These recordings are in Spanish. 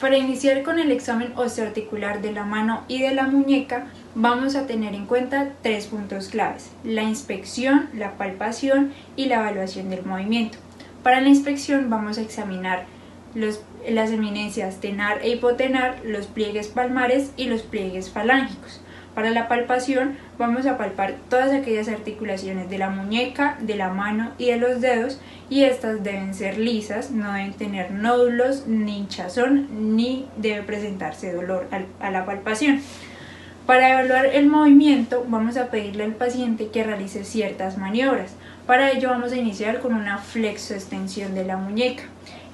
Para iniciar con el examen osteoarticular de la mano y de la muñeca, vamos a tener en cuenta 3 puntos claves: la inspección, la palpación y la evaluación del movimiento. Para la inspección vamos a examinar las eminencias tenar e hipotenar, los pliegues palmares y los pliegues falángicos. Para la palpación vamos a palpar todas aquellas articulaciones de la muñeca, de la mano y de los dedos, y estas deben ser lisas, no deben tener nódulos ni hinchazón, ni debe presentarse dolor a la palpación. Para evaluar el movimiento vamos a pedirle al paciente que realice ciertas maniobras. Para ello vamos a iniciar con una flexoextensión de la muñeca,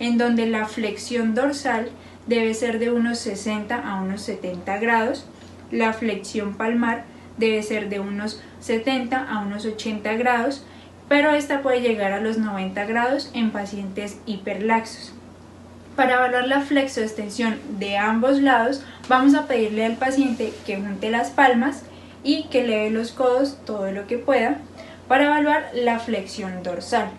en donde la flexión dorsal debe ser de unos 60 a unos 70 grados, la flexión palmar debe ser de unos 70 a unos 80 grados, pero esta puede llegar a los 90 grados en pacientes hiperlaxos. Para evaluar la flexoextensión de ambos lados, vamos a pedirle al paciente que junte las palmas y que eleve los codos todo lo que pueda para evaluar la flexión dorsal.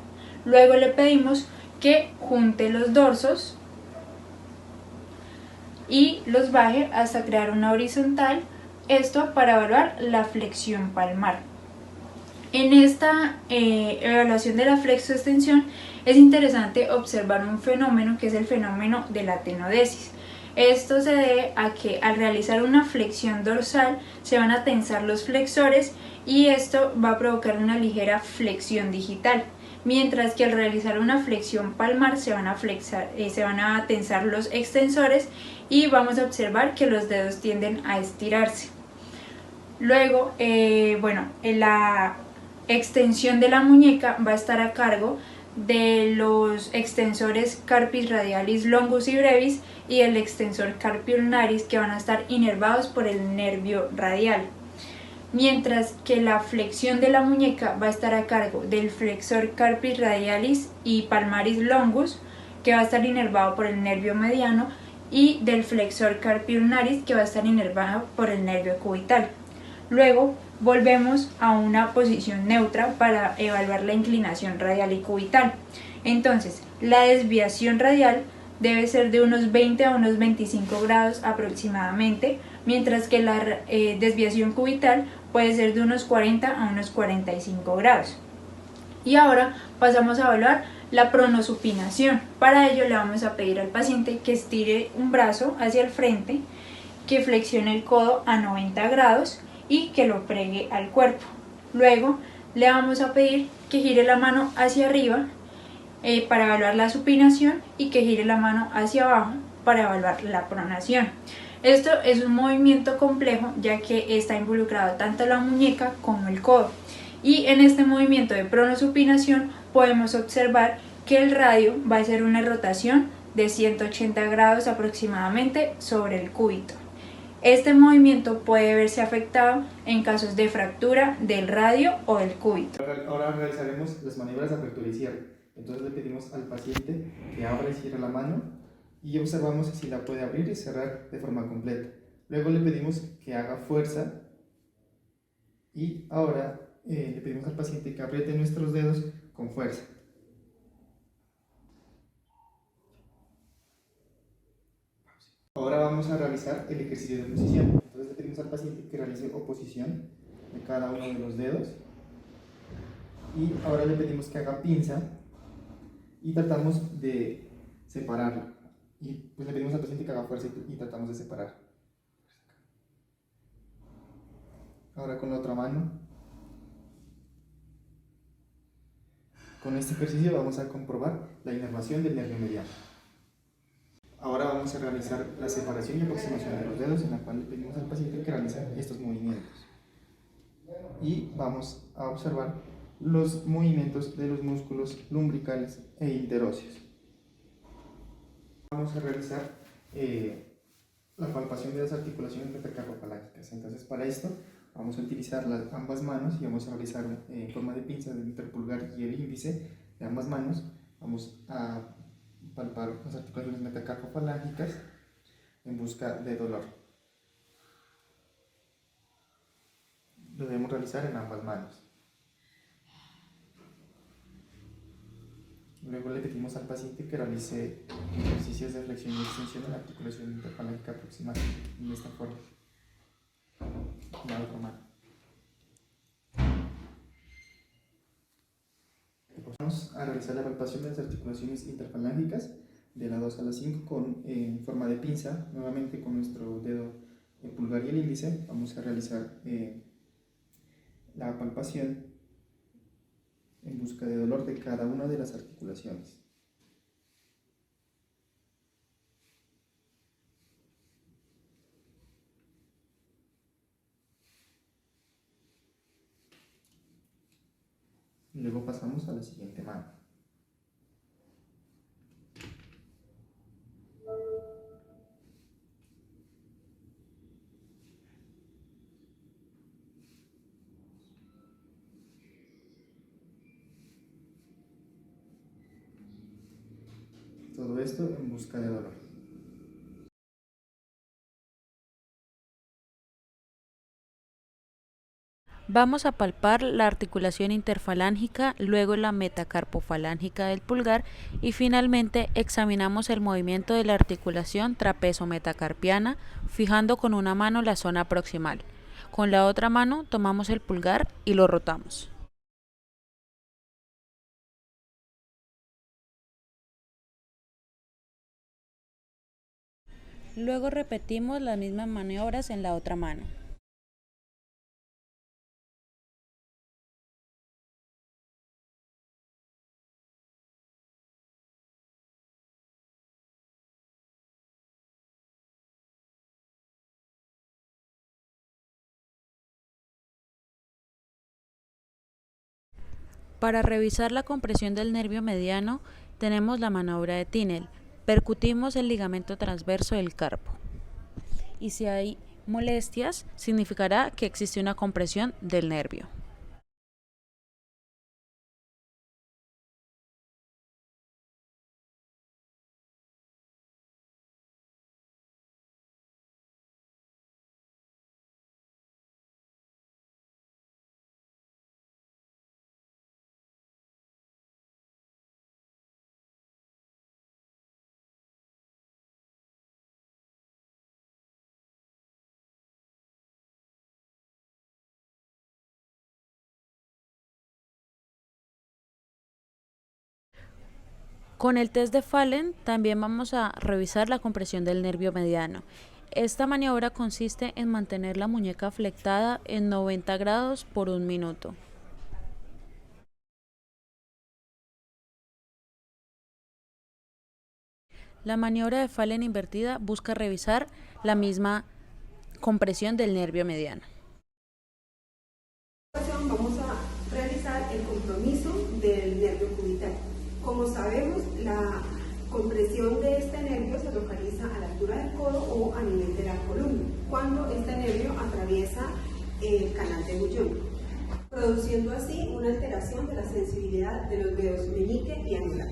Luego le pedimos que junte los dorsos y los baje hasta crear una horizontal, esto para evaluar la flexión palmar. En esta evaluación de la flexoextensión es interesante observar un fenómeno que es el fenómeno de la tenodesis. Esto se debe a que al realizar una flexión dorsal se van a tensar los flexores y esto va a provocar una ligera flexión digital, mientras que al realizar una flexión palmar se van a tensar los extensores y vamos a observar que los dedos tienden a estirarse. Luego, la extensión de la muñeca va a estar a cargo de los extensores carpis radialis longus y brevis y el extensor carpi ulnaris, que van a estar inervados por el nervio radial, mientras que la flexión de la muñeca va a estar a cargo del flexor carpis radialis y palmaris longus, que va a estar inervado por el nervio mediano, y del flexor carpi ulnaris, que va a estar inervado por el nervio cubital. Luego volvemos a una posición neutra para evaluar la inclinación radial y cubital. Entonces, la desviación radial debe ser de unos 20 a unos 25 grados aproximadamente, mientras que la desviación cubital puede ser de unos 40 a unos 45 grados. Y ahora pasamos a evaluar la pronosupinación. Para ello le vamos a pedir al paciente que estire un brazo hacia el frente, que flexione el codo a 90 grados y que lo pregue al cuerpo. Luego le vamos a pedir que gire la mano hacia arriba para evaluar la supinación y que gire la mano hacia abajo para evaluar la pronación. Esto es un movimiento complejo, ya que está involucrado tanto la muñeca como el codo, y en este movimiento de pronosupinación podemos observar que el radio va a ser una rotación de 180 grados aproximadamente sobre el cúbito. Este movimiento puede verse afectado en casos de fractura del radio o del cúbito. Ahora realizaremos las maniobras de apertura y cierre. Entonces le pedimos al paciente que abra y cierre la mano y observamos si la puede abrir y cerrar de forma completa. Luego le pedimos que haga fuerza y ahora le pedimos al paciente que apriete nuestros dedos con fuerza. Ahora vamos a realizar el ejercicio de oposición. Entonces le pedimos al paciente que realice oposición de cada uno de los dedos y ahora le pedimos que haga pinza y tratamos de separarlo. Y pues le pedimos al paciente que haga fuerza y tratamos de separar. Ahora con la otra mano. Con este ejercicio vamos a comprobar la inervación del nervio mediano. Ahora vamos a realizar la separación y aproximación de los dedos, en la cual le pedimos al paciente que realice estos movimientos. Y vamos a observar los movimientos de los músculos lumbricales e interóseos. Vamos a realizar la palpación de las articulaciones metacarpofalángicas. Entonces, para esto vamos a utilizar ambas manos y vamos a realizar en forma de pinza entre el pulgar y el índice de ambas manos. Vamos a palpar las articulaciones metacarpofalángicas en busca de dolor. Lo debemos realizar en ambas manos. Luego le pedimos al paciente que realice ejercicios de flexión y extensión de la articulación interfalángica proximal de esta forma. La otra mano. Vamos a realizar la palpación de las articulaciones interfalángicas de la 2 a la 5 en forma de pinza. Nuevamente con nuestro dedo pulgar y el índice vamos a realizar la palpación en busca de dolor de cada una de las articulaciones. Luego pasamos a la siguiente mano. Todo esto en busca de dolor. Vamos a palpar la articulación interfalángica, luego la metacarpofalángica del pulgar y finalmente examinamos el movimiento de la articulación trapezo-metacarpiana fijando con una mano la zona proximal. Con la otra mano tomamos el pulgar y lo rotamos. Luego repetimos las mismas maniobras en la otra mano. Para revisar la compresión del nervio mediano tenemos la maniobra de Tinel. Percutimos el ligamento transverso del carpo. Y si hay molestias, significará que existe una compresión del nervio. Con el test de Fallen también vamos a revisar la compresión del nervio mediano. Esta maniobra consiste en mantener la muñeca flectada en 90 grados por 1 minuto. La maniobra de Fallen invertida busca revisar la misma compresión del nervio mediano. Vamos a realizar el compromiso del nervio cubital. Como sabemos, la compresión de este nervio se localiza a la altura del codo o a nivel de la columna, cuando este nervio atraviesa el canal de Bouillon, produciendo así una alteración de la sensibilidad de los dedos meñique y anular.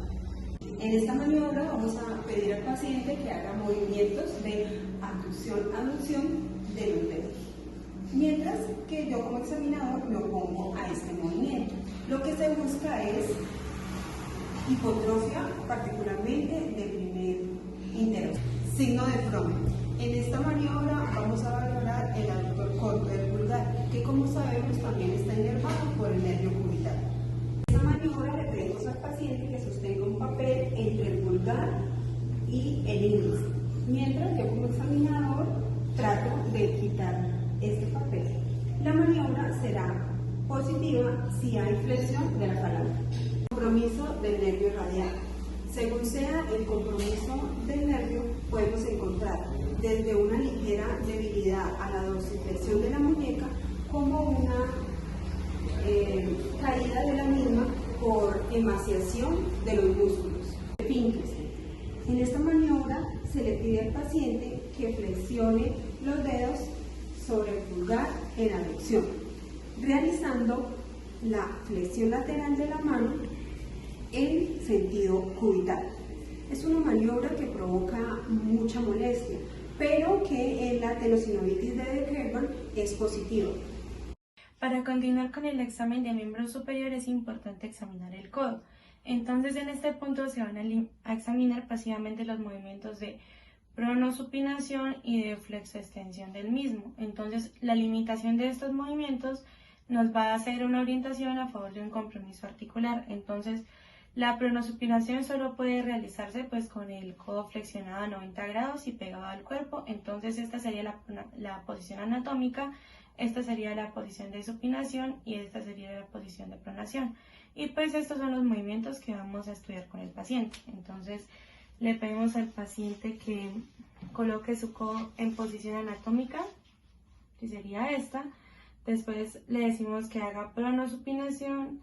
En esta maniobra vamos a pedir al paciente que haga movimientos de abducción-aducción de los dedos, mientras que yo como examinador me opongo a este movimiento. Lo que se busca es hipotrofia, particularmente de primer interés. Signo de Fromm. En esta maniobra vamos a valorar el aductor corto del pulgar, que como sabemos también está inervado por el nervio cubital. En esta maniobra le pedimos al paciente que sostenga un papel entre el pulgar y el índice, mientras yo como examinador trato de quitar este papel. La maniobra será positiva si hay flexión de la falange. Compromiso del nervio radial. Según sea el compromiso del nervio, podemos encontrar desde una ligera debilidad a la dorsiflexión de la muñeca como una caída de la misma por emaciación de los músculos. Esfínteres. En esta maniobra se le pide al paciente que flexione los dedos sobre el pulgar en aducción, realizando la flexión lateral de la mano en sentido cubital. Es una maniobra que provoca mucha molestia, pero que en la tenosinovitis de De Kervan es positiva. Para continuar con el examen de miembros superiores es importante examinar el codo. Entonces en este punto se van a examinar pasivamente los movimientos de pronosupinación y de flexoextensión del mismo. Entonces la limitación de estos movimientos nos va a hacer una orientación a favor de un compromiso articular. Entonces la pronosupinación solo puede realizarse pues con el codo flexionado a 90 grados y pegado al cuerpo. Entonces esta sería la posición anatómica, esta sería la posición de supinación y esta sería la posición de pronación. Y pues estos son los movimientos que vamos a estudiar con el paciente. Entonces le pedimos al paciente que coloque su codo en posición anatómica, que sería esta. Después le decimos que haga pronosupinación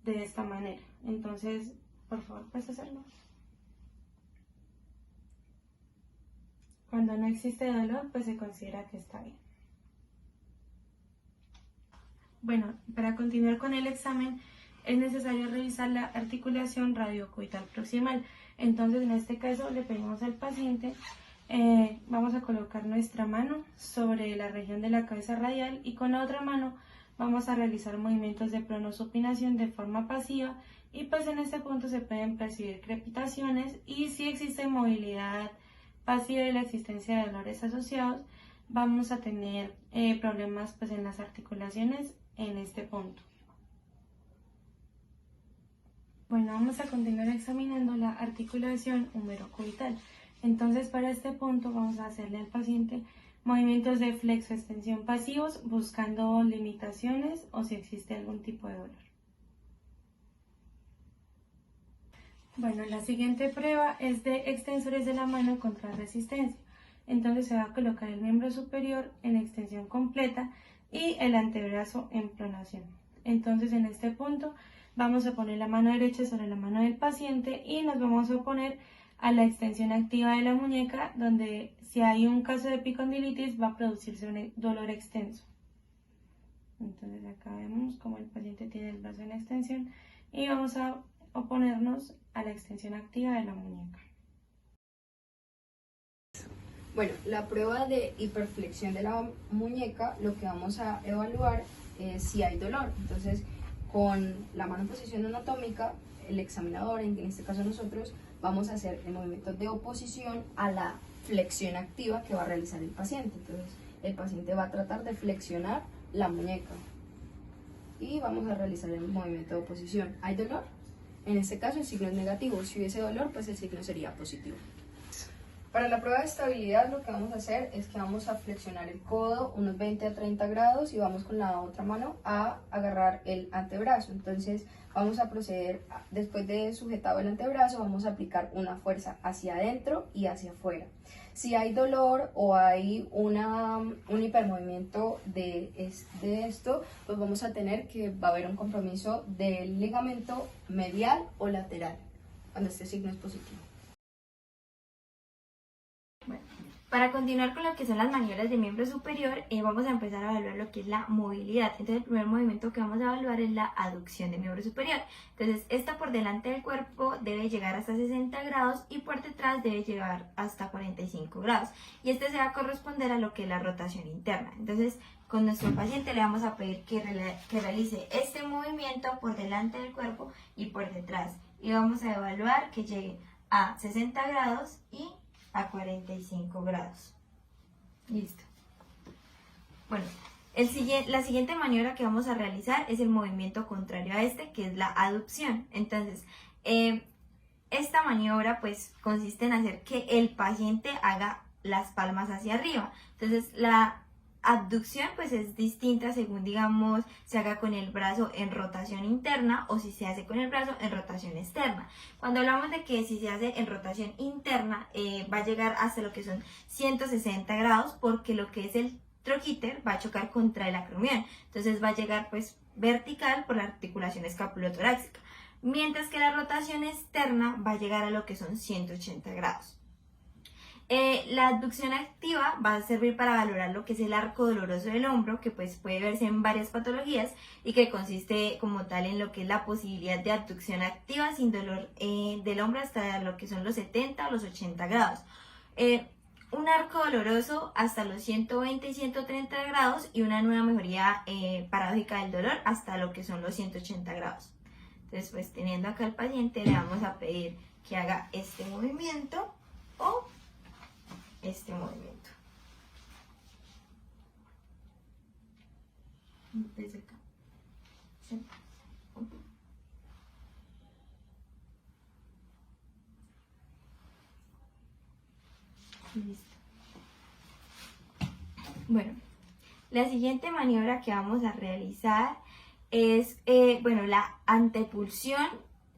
de esta manera. Entonces, por favor, puedes hacerlo. Cuando no existe dolor, pues se considera que está bien. Bueno, para continuar con el examen, es necesario revisar la articulación radiocoital proximal. Entonces, en este caso, le pedimos al paciente, vamos a colocar nuestra mano sobre la región de la cabeza radial y con la otra mano vamos a realizar movimientos de pronosupinación de forma pasiva y pues en este punto se pueden percibir crepitaciones y si existe movilidad pasiva y la existencia de dolores asociados, vamos a tener problemas pues en las articulaciones en este punto. Bueno, vamos a continuar examinando la articulación humerocoital. Entonces, para este punto vamos a hacerle al paciente movimientos de flexoextensión pasivos buscando limitaciones o si existe algún tipo de dolor. Bueno, la siguiente prueba es de extensores de la mano contra resistencia. Entonces se va a colocar el miembro superior en extensión completa y el antebrazo en pronación. Entonces en este punto vamos a poner la mano derecha sobre la mano del paciente y nos vamos a oponer a la extensión activa de la muñeca, donde si hay un caso de epicondilitis va a producirse un dolor extenso. Entonces acá vemos como el paciente tiene el brazo en extensión y vamos a oponernos a la extensión activa de la muñeca. Bueno, la prueba de hiperflexión de la muñeca, lo que vamos a evaluar es si hay dolor. Entonces, con la mano en posición anatómica, el examinador, en este caso nosotros, vamos a hacer el movimiento de oposición a la flexión activa que va a realizar el paciente. Entonces, el paciente va a tratar de flexionar la muñeca y vamos a realizar el movimiento de oposición. ¿Hay dolor? En este caso el signo es negativo. Si hubiese dolor, pues el signo sería positivo. Para la prueba de estabilidad lo que vamos a hacer es que vamos a flexionar el codo unos 20 a 30 grados y vamos con la otra mano a agarrar el antebrazo. Entonces vamos a proceder, después de sujetado el antebrazo, vamos a aplicar una fuerza hacia adentro y hacia afuera. Si hay dolor o hay un hipermovimiento de esto, pues vamos a tener que va a haber un compromiso del ligamento medial o lateral cuando este signo es positivo. Para continuar con lo que son las maniobras de miembro superior, vamos a empezar a evaluar lo que es la movilidad. Entonces el primer movimiento que vamos a evaluar es la aducción de miembro superior. Entonces esta por delante del cuerpo debe llegar hasta 60 grados y por detrás debe llegar hasta 45 grados. Y este se va a corresponder a lo que es la rotación interna. Entonces con nuestro paciente le vamos a pedir que realice este movimiento por delante del cuerpo y por detrás. Y vamos a evaluar que llegue a 60 grados y a 45 grados. Listo. Bueno, la siguiente maniobra que vamos a realizar es el movimiento contrario a este, que es la aducción. Entonces, esta maniobra pues consiste en hacer que el paciente haga las palmas hacia arriba. Entonces, la abducción pues es distinta según digamos se haga con el brazo en rotación interna o si se hace con el brazo en rotación externa. Cuando hablamos de que si se hace en rotación interna va a llegar hasta lo que son 160 grados porque lo que es el troquíter va a chocar contra el acromion, entonces va a llegar pues vertical por la articulación escapulotorácica, mientras que la rotación externa va a llegar a lo que son 180 grados. La abducción activa va a servir para valorar lo que es el arco doloroso del hombro, que pues puede verse en varias patologías y que consiste como tal en lo que es la posibilidad de abducción activa sin dolor del hombro hasta lo que son los 70 o los 80 grados. Un arco doloroso hasta los 120 y 130 grados y una nueva mejoría paradójica del dolor hasta lo que son los 180 grados. Entonces, pues teniendo acá al paciente, le vamos a pedir que haga este movimiento o este movimiento. Desde acá. Sí. Listo. Bueno, la siguiente maniobra que vamos a realizar es la antepulsión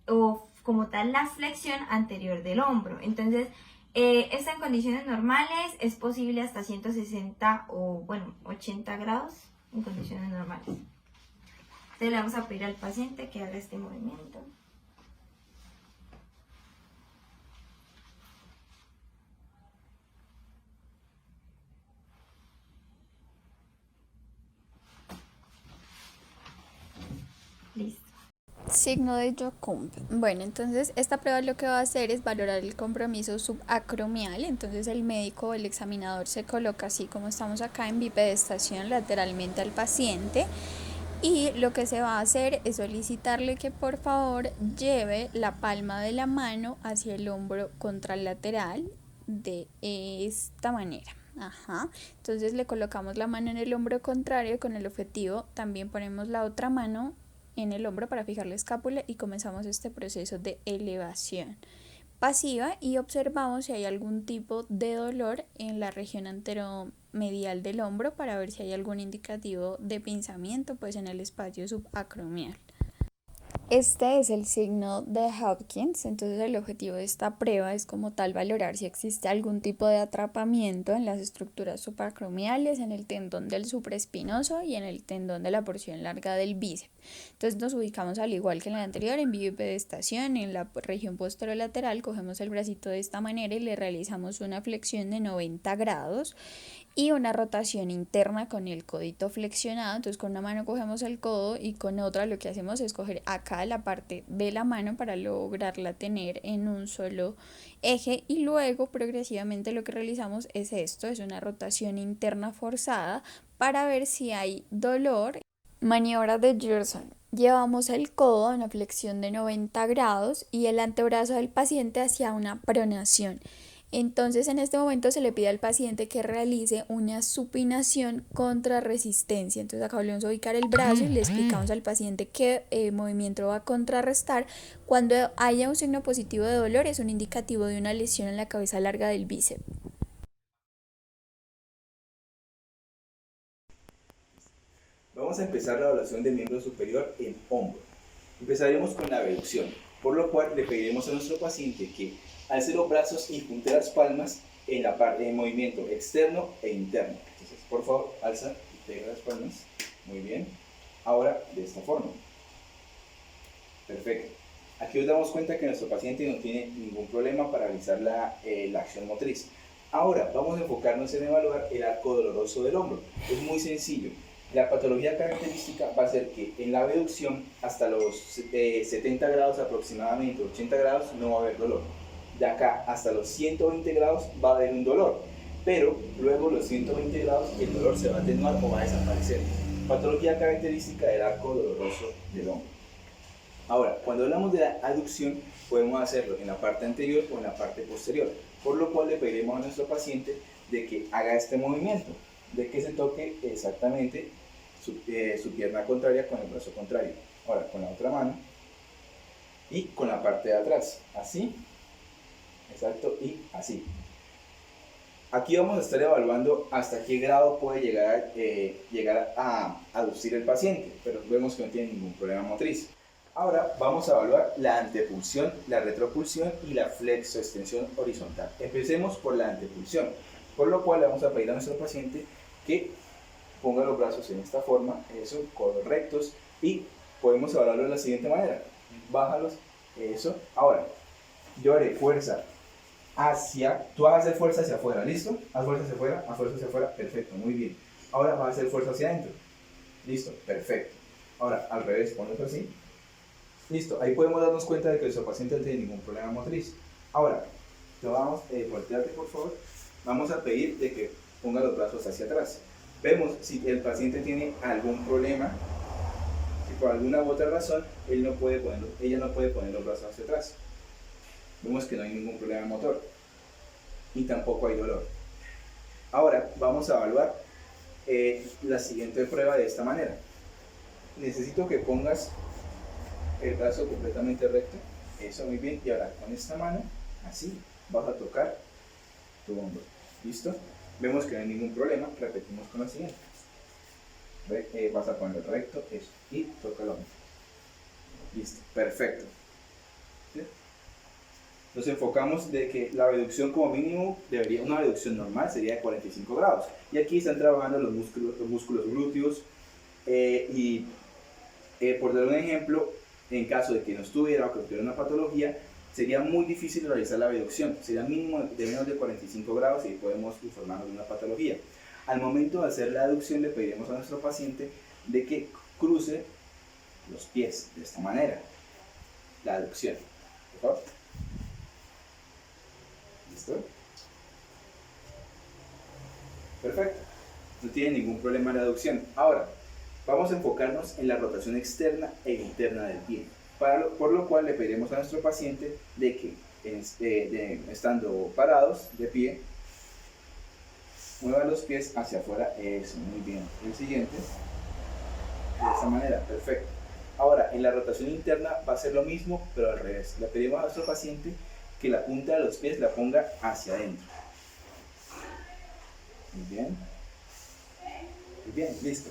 o como tal la flexión anterior del hombro. Entonces, esta en condiciones normales es posible hasta 160 o 80 grados en condiciones normales. Entonces le vamos a pedir al paciente que haga este movimiento. Listo. Signo de Joconb. Bueno, entonces esta prueba lo que va a hacer es valorar el compromiso subacromial. Entonces el médico o el examinador se coloca así como estamos acá en bipedestación lateralmente al paciente. Y lo que se va a hacer es solicitarle que por favor lleve la palma de la mano hacia el hombro contralateral de esta manera. Entonces le colocamos la mano en el hombro contrario con el objetivo, también ponemos la otra mano en el hombro para fijar la escápula y comenzamos este proceso de elevación pasiva y observamos si hay algún tipo de dolor en la región anteromedial del hombro para ver si hay algún indicativo de pinzamiento pues en el espacio subacromial. Este es el signo de Hopkins, entonces el objetivo de esta prueba es como tal valorar si existe algún tipo de atrapamiento en las estructuras subacromiales, en el tendón del supraespinoso y en el tendón de la porción larga del bíceps. Entonces nos ubicamos al igual que en la anterior, en bipedestación, en la región posterolateral, cogemos el bracito de esta manera y le realizamos una flexión de 90 grados y una rotación interna con el codito flexionado. Entonces con una mano cogemos el codo y con otra lo que hacemos es coger acá la parte de la mano para lograrla tener en un solo eje y luego progresivamente lo que realizamos es esto, es una rotación interna forzada para ver si hay dolor. Maniobra de Gerson. Llevamos el codo a una flexión de 90 grados y el antebrazo del paciente hacia una pronación. Entonces en este momento se le pide al paciente que realice una supinación contra resistencia. Entonces acá volvemos a ubicar el brazo y le explicamos al paciente qué movimiento va a contrarrestar. Cuando haya un signo positivo de dolor es un indicativo de una lesión en la cabeza larga del bíceps. Vamos a empezar la evaluación del miembro superior en hombro. Empezaremos con la abducción, por lo cual le pediremos a nuestro paciente que alce los brazos y junte las palmas en la parte de movimiento externo e interno. Entonces, por favor, alza y pega las palmas. Muy bien. Ahora, de esta forma. Perfecto. Aquí nos damos cuenta que nuestro paciente no tiene ningún problema para realizar la acción motriz. Ahora, vamos a enfocarnos en evaluar el arco doloroso del hombro. Es muy sencillo. La patología característica va a ser que en la abducción hasta los 70 grados aproximadamente, 80 grados, no va a haber dolor. De acá hasta los 120 grados va a haber un dolor, pero luego los 120 grados el dolor se va a atenuar o va a desaparecer. Patología característica del arco doloroso del hombro. Ahora, cuando hablamos de la aducción, podemos hacerlo en la parte anterior o en la parte posterior, por lo cual le pediremos a nuestro paciente de que haga este movimiento, de que se toque exactamente su pierna contraria con el brazo contrario. Ahora, con la otra mano y con la parte de atrás, así. Exacto, y así. Aquí vamos a estar evaluando hasta qué grado puede llegar a aducir el paciente, pero vemos que no tiene ningún problema motriz. Ahora vamos a evaluar la antepulsión, la retropulsión y la flexoextensión horizontal. Empecemos por la antepulsión, por lo cual le vamos a pedir a nuestro paciente que ponga los brazos en esta forma, eso, codos rectos, y podemos evaluarlo de la siguiente manera. Bájalos, eso. Ahora, yo haré fuerza tú vas a hacer fuerza hacia afuera, ¿listo? Haz fuerza hacia afuera, perfecto, muy bien. Ahora vas a hacer fuerza hacia adentro, ¿listo? Perfecto. Ahora, al revés, ponlo así. Listo, ahí podemos darnos cuenta de que nuestro paciente no tiene ningún problema motriz. Ahora, volteate por favor. Vamos a pedir de que ponga los brazos hacia atrás. Vemos si el paciente tiene algún problema. por alguna u otra razón ella no puede poner los brazos hacia atrás. Vemos que no hay ningún problema motor y tampoco hay dolor. Ahora vamos a evaluar la siguiente prueba de esta manera. Necesito que pongas el brazo completamente recto, eso, muy bien, y ahora con esta mano, así, vas a tocar tu hombro. ¿Listo? Vemos que no hay ningún problema, repetimos con la siguiente. Vas a ponerlo recto, eso, y toca el hombro. Listo, perfecto. ¿Sí? Nos enfocamos de que la reducción como mínimo una reducción normal sería de 45 grados. Y aquí están trabajando los músculos glúteos. Por dar un ejemplo, en caso de que no estuviera o que tuviera una patología, sería muy difícil realizar la reducción. Sería mínimo de menos de 45 grados y podemos informarnos de una patología. Al momento de hacer la aducción le pediremos a nuestro paciente de que cruce los pies de esta manera. La aducción. Por favor. ¿Listo? Perfecto. No tiene ningún problema la aducción. Ahora, vamos a enfocarnos en la rotación externa e interna del pie. Por lo cual le pediremos a nuestro paciente de que, estando parados de pie, mueva los pies hacia afuera. Eso, muy bien. El siguiente. De esta manera, perfecto. Ahora, en la rotación interna va a ser lo mismo, pero al revés. Le pedimos a nuestro paciente que la punta de los pies la ponga hacia adentro. Muy bien. Muy bien, listo.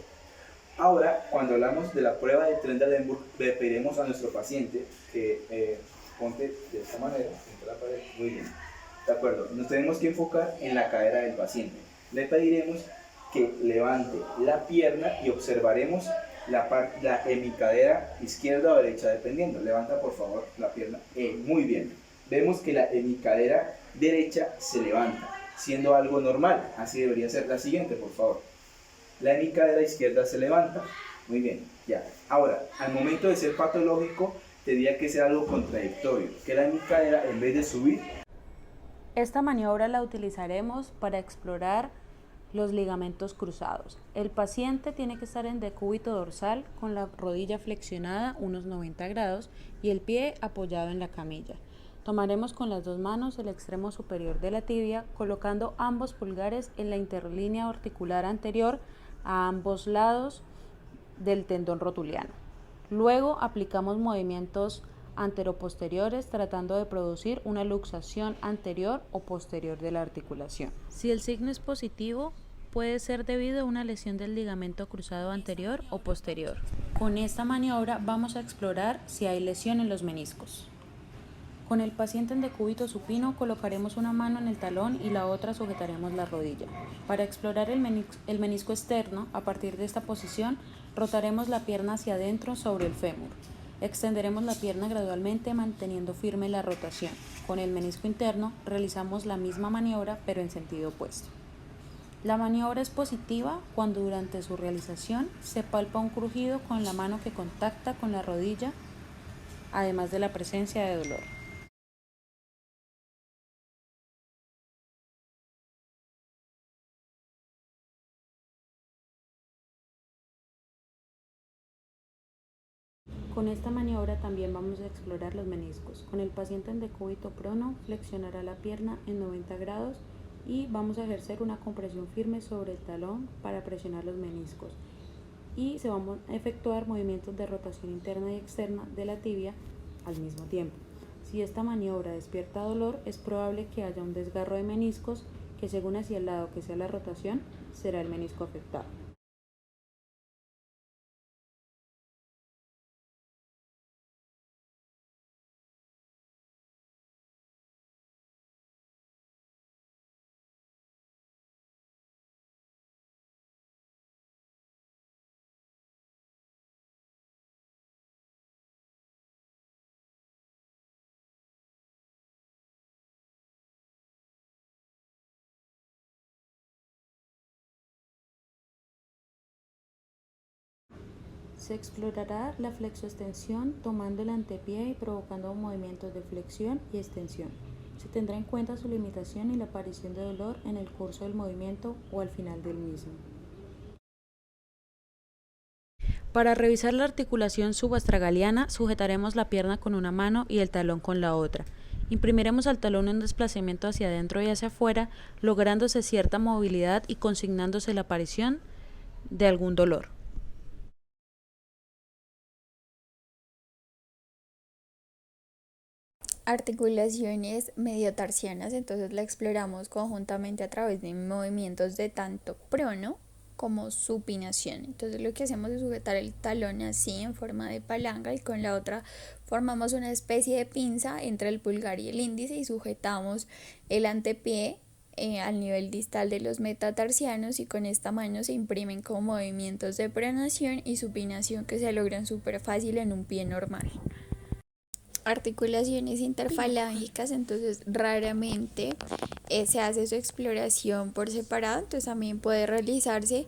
Ahora, cuando hablamos de la prueba de Trendelenburg, le pediremos a nuestro paciente que ponte de esta manera, frente a la pared. Muy bien. De acuerdo. Nos tenemos que enfocar en la cadera del paciente. Le pediremos que levante la pierna y observaremos la hemicadera izquierda o derecha, dependiendo. Levanta por favor la pierna. Muy bien. Vemos que la hemicadera derecha se levanta, siendo algo normal. Así debería ser. La siguiente, por favor. La hemicadera izquierda se levanta. Muy bien, ya. Ahora, al momento de ser patológico, tendría que ser algo contradictorio, que la hemicadera, en vez de subir... Esta maniobra la utilizaremos para explorar los ligamentos cruzados. El paciente tiene que estar en decúbito dorsal con la rodilla flexionada unos 90 grados y el pie apoyado en la camilla. Tomaremos con las dos manos el extremo superior de la tibia, colocando ambos pulgares en la interlínea articular anterior a ambos lados del tendón rotuliano. Luego aplicamos movimientos anteroposteriores tratando de producir una luxación anterior o posterior de la articulación. Si el signo es positivo, puede ser debido a una lesión del ligamento cruzado anterior o posterior. Con esta maniobra vamos a explorar si hay lesión en los meniscos. Con el paciente en decúbito supino colocaremos una mano en el talón y la otra sujetaremos la rodilla. Para explorar el menisco externo, a partir de esta posición, rotaremos la pierna hacia adentro sobre el fémur. Extenderemos la pierna gradualmente manteniendo firme la rotación. Con el menisco interno realizamos la misma maniobra pero en sentido opuesto. La maniobra es positiva cuando durante su realización se palpa un crujido con la mano que contacta con la rodilla, además de la presencia de dolor. Con esta maniobra también vamos a explorar los meniscos. Con el paciente en decúbito prono, flexionará la pierna en 90 grados y vamos a ejercer una compresión firme sobre el talón para presionar los meniscos. Y se van a efectuar movimientos de rotación interna y externa de la tibia al mismo tiempo. Si esta maniobra despierta dolor, es probable que haya un desgarro de meniscos que, según hacia el lado que sea la rotación, será el menisco afectado. Se explorará la flexoextensión tomando el antepié y provocando movimientos de flexión y extensión. Se tendrá en cuenta su limitación y la aparición de dolor en el curso del movimiento o al final del mismo. Para revisar la articulación subastragaliana, sujetaremos la pierna con una mano y el talón con la otra. Imprimiremos al talón un desplazamiento hacia adentro y hacia afuera, lográndose cierta movilidad y consignándose la aparición de algún dolor. Articulaciones mediotarsianas, entonces la exploramos conjuntamente a través de movimientos de tanto prono como supinación. Entonces lo que hacemos es sujetar el talón así en forma de palanca y con la otra formamos una especie de pinza entre el pulgar y el índice y sujetamos el antepié al nivel distal de los metatarsianos, y con esta mano se imprimen con movimientos de pronación y supinación que se logran súper fácil en un pie normal. Articulaciones interfalángicas, entonces raramente se hace su exploración por separado, entonces también puede realizarse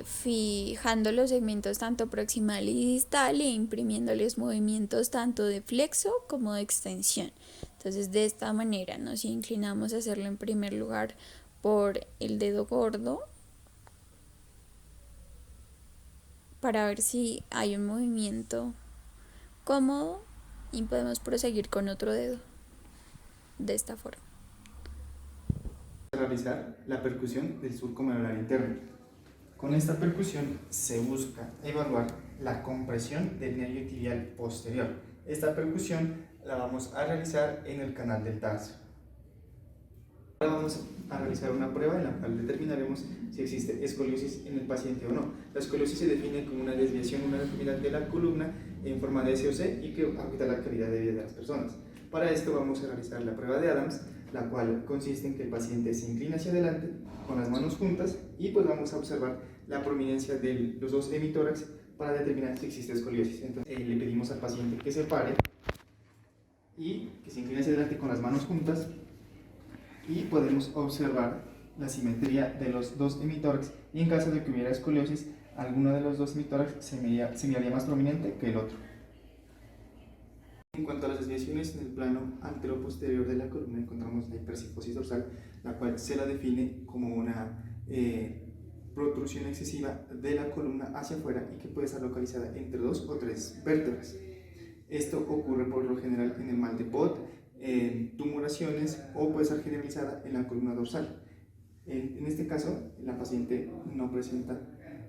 fijando los segmentos tanto proximal y distal e imprimiéndoles movimientos tanto de flexo como de extensión. Entonces de esta manera nos inclinamos a hacerlo en primer lugar por el dedo gordo para ver si hay un movimiento cómodo, y podemos proseguir con otro dedo de esta forma. Realizar la percusión del surco medular interno. Con esta percusión se busca evaluar la compresión del nervio tibial posterior. Esta percusión la vamos a realizar en el canal del tarso. Ahora vamos a realizar una prueba en la cual determinaremos si existe escoliosis en el paciente o no. La escoliosis se define como una desviación, una deformidad de la columna en forma de SOC y que afecta la calidad de vida de las personas. Para esto vamos a realizar la prueba de Adams, la cual consiste en que el paciente se inclina hacia adelante con las manos juntas y pues vamos a observar la prominencia de los dos hemitórax para determinar si existe escoliosis. Entonces le pedimos al paciente que se pare y que se incline hacia adelante con las manos juntas, y podemos observar la simetría de los dos hemitórax, y en caso de que hubiera escoliosis, alguno de los dos hemitórax se miraría más prominente que el otro. En cuanto a las desviaciones en el plano anteroposterior de la columna, encontramos la hipercifosis dorsal, la cual se la define como una protrusión excesiva de la columna hacia afuera y que puede estar localizada entre 2 o 3 vértebras. Esto ocurre por lo general en el mal de Pott, en tumoraciones, o puede ser generalizada en la columna dorsal. En este caso, la paciente no presenta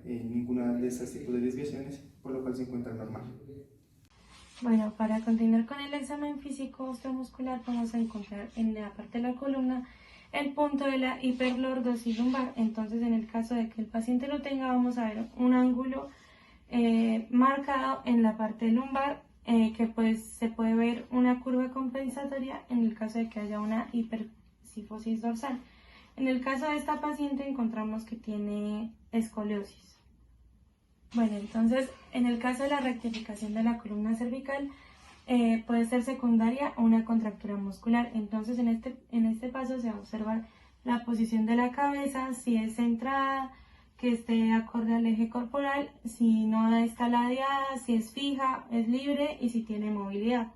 ninguna de estos tipos de desviaciones, por lo cual se encuentra normal. Bueno, para continuar con el examen físico osteomuscular, vamos a encontrar en la parte de la columna el punto de la hiperlordosis lumbar. Entonces, en el caso de que el paciente lo tenga, vamos a ver un ángulo marcado en la parte lumbar, que pues se puede ver una curva compensatoria en el caso de que haya una hipercifosis dorsal. En el caso de esta paciente encontramos que tiene escoliosis. Bueno, entonces en el caso de la rectificación de la columna cervical puede ser secundaria a una contractura muscular. Entonces en este paso se va a observar la posición de la cabeza, si es centrada, que esté acorde al eje corporal, si no está ladeada, si es fija, es libre y si tiene movilidad.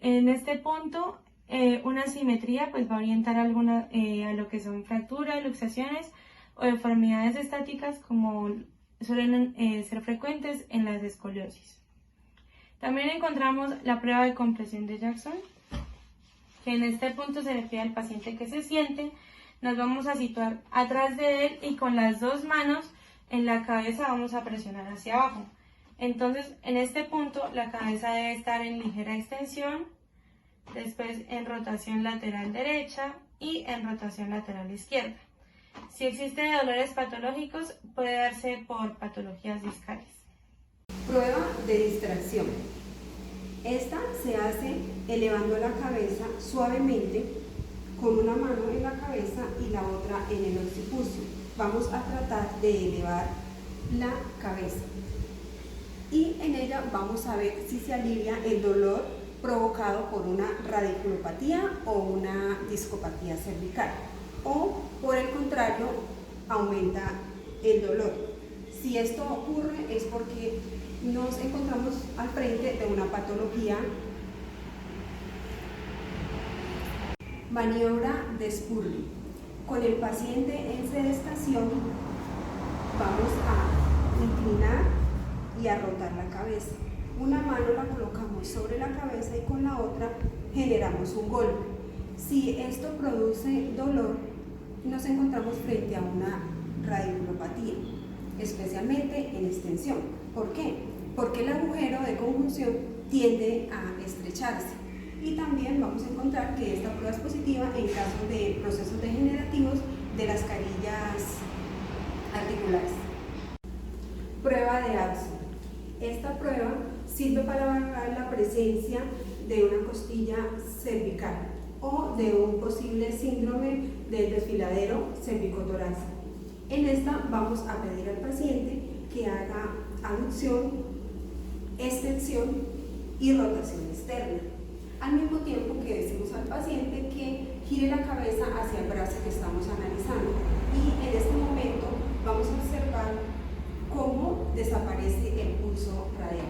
En este punto, una simetría pues va a orientar a lo que son fracturas, luxaciones o deformidades estáticas, como suelen ser frecuentes en las escoliosis. También encontramos la prueba de compresión de Jackson, que en este punto se le pide al paciente que se siente. Nos vamos a situar atrás de él y con las dos manos en la cabeza vamos a presionar hacia abajo. Entonces, en este punto la cabeza debe estar en ligera extensión, después en rotación lateral derecha y en rotación lateral izquierda. Si existen dolores patológicos, puede darse por patologías discales. Prueba de distracción. Esta se hace elevando la cabeza suavemente con una mano en la cabeza y la otra en el occipucio. Vamos a tratar de elevar la cabeza y en ella vamos a ver si se alivia el dolor provocado por una radiculopatía o una discopatía cervical, o por el contrario aumenta el dolor. Si esto ocurre es porque nos encontramos al frente de una patología. Maniobra de Spurling. Con el paciente en sedestación vamos a inclinar y a rotar la cabeza. Una mano la colocamos sobre la cabeza y con la otra generamos un golpe. Si esto produce dolor, nos encontramos frente a una radiculopatía, especialmente en extensión. ¿Por qué? Porque el agujero de conjunción tiende a estrecharse. Y también vamos a encontrar que esta prueba es positiva en caso de procesos degenerativos de las carillas articulares. Prueba de Addison. Esta prueba sirve para evaluar la presencia de una costilla cervical o de un posible síndrome del desfiladero cervicotorácico. En esta vamos a pedir al paciente que haga aducción, extensión y rotación externa, al mismo tiempo que decimos al paciente que gire la cabeza hacia el brazo que estamos analizando. Y en este momento vamos a observar cómo desaparece el pulso radial.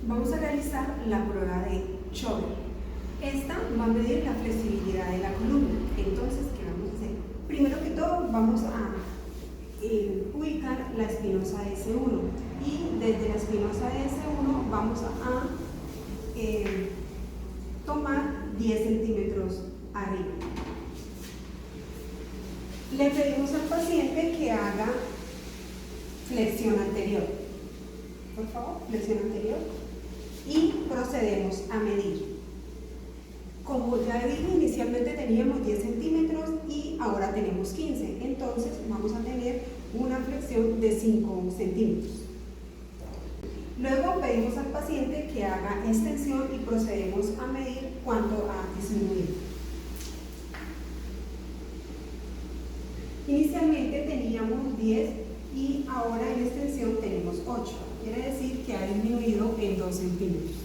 Vamos a realizar la prueba de Chobel. Esta va a medir la flexibilidad de la columna. Entonces, ¿qué vamos a hacer? Primero que todo, vamos a ubicar la espinosa S1 y desde la espinosa S1 vamos a tomar 10 centímetros arriba. Le pedimos al paciente que haga flexión anterior. Por favor, flexión anterior. Y procedemos a medir. Como ya dije, inicialmente teníamos 10 centímetros y ahora tenemos 15. Entonces vamos a tener una flexión de 5 centímetros. Luego pedimos al paciente que haga extensión y procedemos a medir cuánto ha disminuido. Inicialmente teníamos 10 y ahora en extensión tenemos 8. Quiere decir que ha disminuido en 2 centímetros.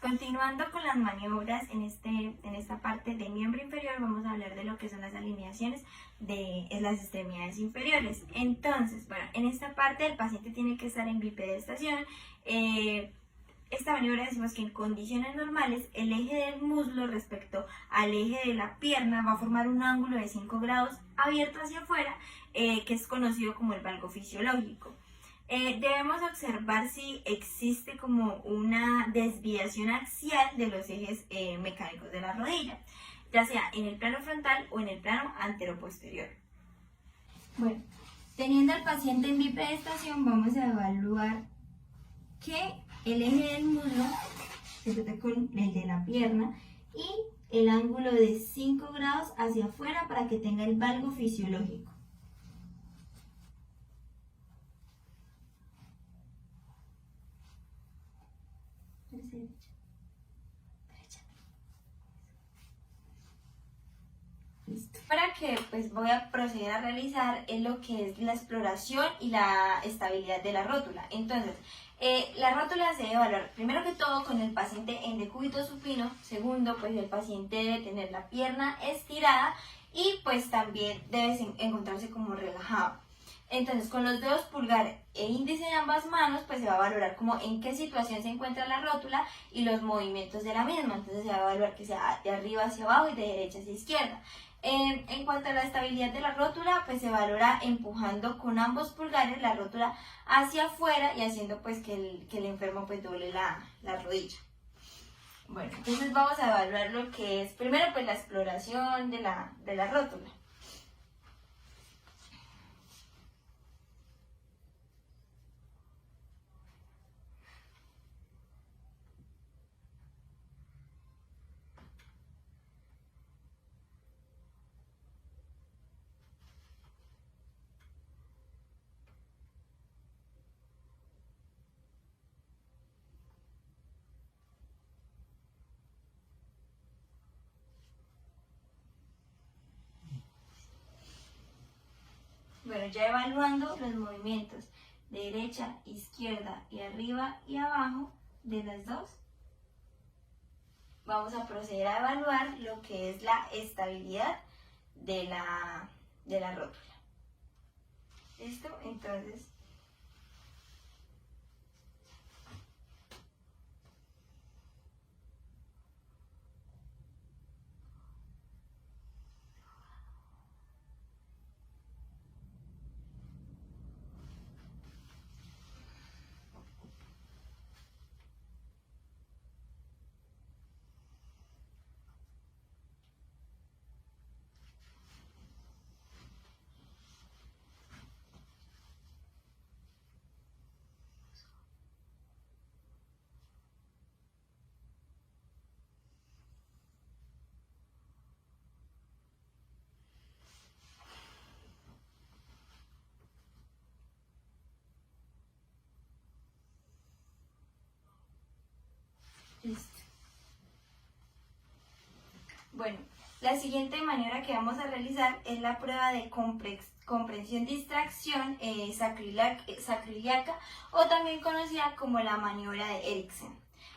Continuando con las maniobras, en esta parte de miembro inferior vamos a hablar de lo que son las alineaciones de las extremidades inferiores. Entonces, bueno, en esta parte el paciente tiene que estar en bipedestación. Esta maniobra decimos que en condiciones normales el eje del muslo respecto al eje de la pierna va a formar un ángulo de 5 grados abierto hacia afuera, que es conocido como el valgo fisiológico. Debemos observar si existe como una desviación axial de los ejes mecánicos de la rodilla, ya sea en el plano frontal o en el plano anteroposterior. Bueno, teniendo al paciente en bipedestación, vamos a evaluar que el eje del muslo se trata con el de la pierna y el ángulo de 5 grados hacia afuera para que tenga el valgo fisiológico. Listo. Para que pues voy a proceder a realizar lo que es la exploración y la estabilidad de la rótula. Entonces, la rótula se debe evaluar primero que todo con el paciente en decúbito supino. Segundo, pues el paciente debe tener la pierna estirada y pues también debe encontrarse como relajado. Entonces, con los dedos pulgar e índice de ambas manos, pues se va a valorar como en qué situación se encuentra la rótula y los movimientos de la misma. Entonces se va a evaluar que sea de arriba hacia abajo y de derecha hacia izquierda. En cuanto a la estabilidad de la rótula, pues se valora empujando con ambos pulgares la rótula hacia afuera y haciendo pues que el enfermo pues doble la rodilla. Bueno, entonces vamos a evaluar lo que es primero pues la exploración de la rótula. Bueno, ya evaluando los movimientos de derecha, izquierda y arriba y abajo de las dos, vamos a proceder a evaluar lo que es la estabilidad de la rótula. ¿Listo? Entonces, Bueno, la siguiente maniobra que vamos a realizar es la prueba de comprensión distracción sacroiliaca o también conocida como la maniobra de Eriksen.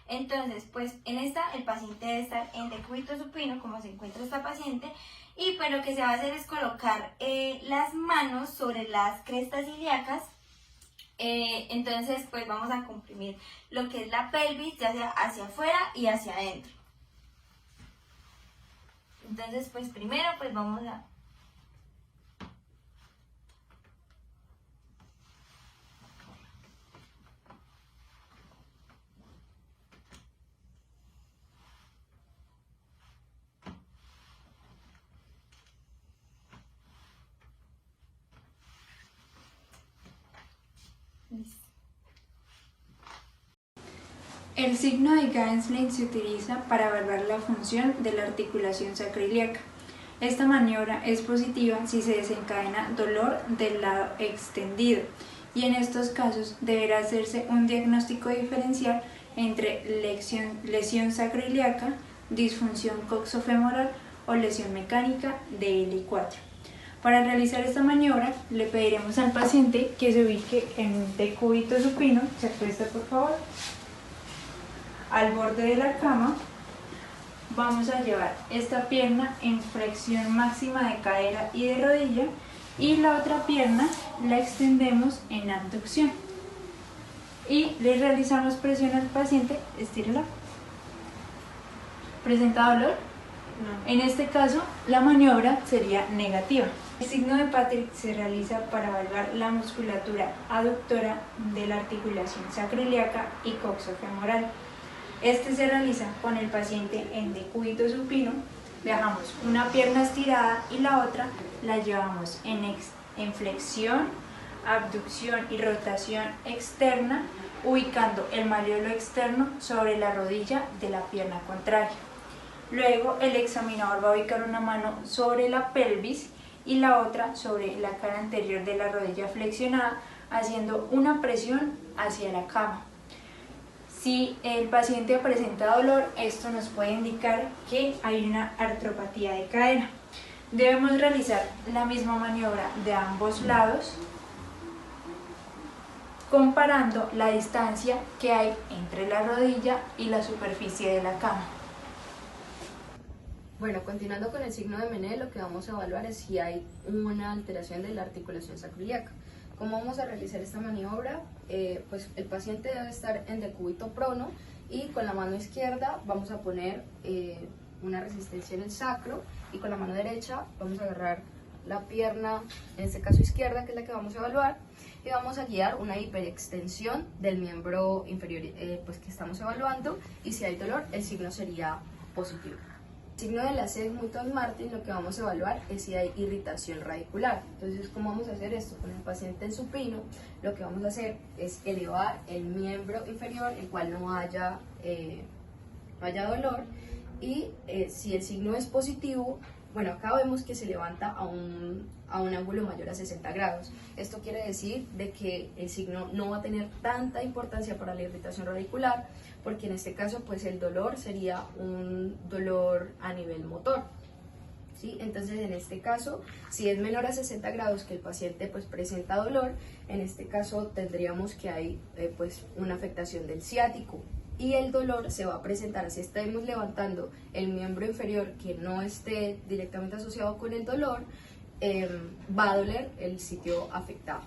Entonces, pues en esta el paciente debe estar en decúbito supino, como se encuentra esta paciente, y pues lo que se va a hacer es colocar las manos sobre las crestas ilíacas. Entonces, pues vamos a comprimir lo que es la pelvis, ya sea hacia afuera y hacia adentro. Entonces, pues primero, pues vamos a... El signo de Gaenslein se utiliza para evaluar la función de la articulación sacroiliaca. Esta maniobra es positiva si se desencadena dolor del lado extendido, y en estos casos deberá hacerse un diagnóstico diferencial entre lesión sacroiliaca, disfunción coxofemoral o lesión mecánica de L4. Para realizar esta maniobra le pediremos al paciente que se ubique en decúbito supino, se acuesta por favor, al borde de la cama. Vamos a llevar esta pierna en flexión máxima de cadera y de rodilla, y la otra pierna la extendemos en abducción y le realizamos presión al paciente. Estírela. ¿Presenta dolor? No. En este caso la maniobra sería negativa. El signo de Patrick se realiza para evaluar la musculatura aductora de la articulación sacroiliaca y coxofemoral. Este se realiza con el paciente en decúbito supino. Dejamos una pierna estirada y la otra la llevamos en flexión, abducción y rotación externa, ubicando el malleolo externo sobre la rodilla de la pierna contraria. Luego el examinador va a ubicar una mano sobre la pelvis y la otra sobre la cara anterior de la rodilla flexionada, haciendo una presión hacia la cama. Si el paciente presenta dolor, esto nos puede indicar que hay una artropatía de cadera. Debemos realizar la misma maniobra de ambos lados, comparando la distancia que hay entre la rodilla y la superficie de la cama. Bueno, continuando con el signo de Mennel, lo que vamos a evaluar es si hay una alteración de la articulación sacroiliaca. ¿Cómo vamos a realizar esta maniobra? Pues el paciente debe estar en decúbito prono y con la mano izquierda vamos a poner una resistencia en el sacro, y con la mano derecha vamos a agarrar la pierna, en este caso izquierda, que es la que vamos a evaluar, y vamos a guiar una hiperextensión del miembro inferior pues que estamos evaluando, y si hay dolor el signo sería positivo. El signo de la Segg-Martin, lo que vamos a evaluar es si hay irritación radicular. Entonces, ¿cómo vamos a hacer esto? Con el paciente en supino, lo que vamos a hacer es elevar el miembro inferior, el cual no haya dolor, y si el signo es positivo, bueno, acá vemos que se levanta a un ángulo mayor a 60 grados. Esto quiere decir de que el signo no va a tener tanta importancia para la irritación radicular, porque en este caso pues el dolor sería un dolor a nivel motor, ¿sí? Entonces en este caso, si es menor a 60 grados que el paciente pues presenta dolor, en este caso tendríamos que hay pues una afectación del ciático, y el dolor se va a presentar si estamos levantando el miembro inferior que no esté directamente asociado con el dolor, va a doler el sitio afectado.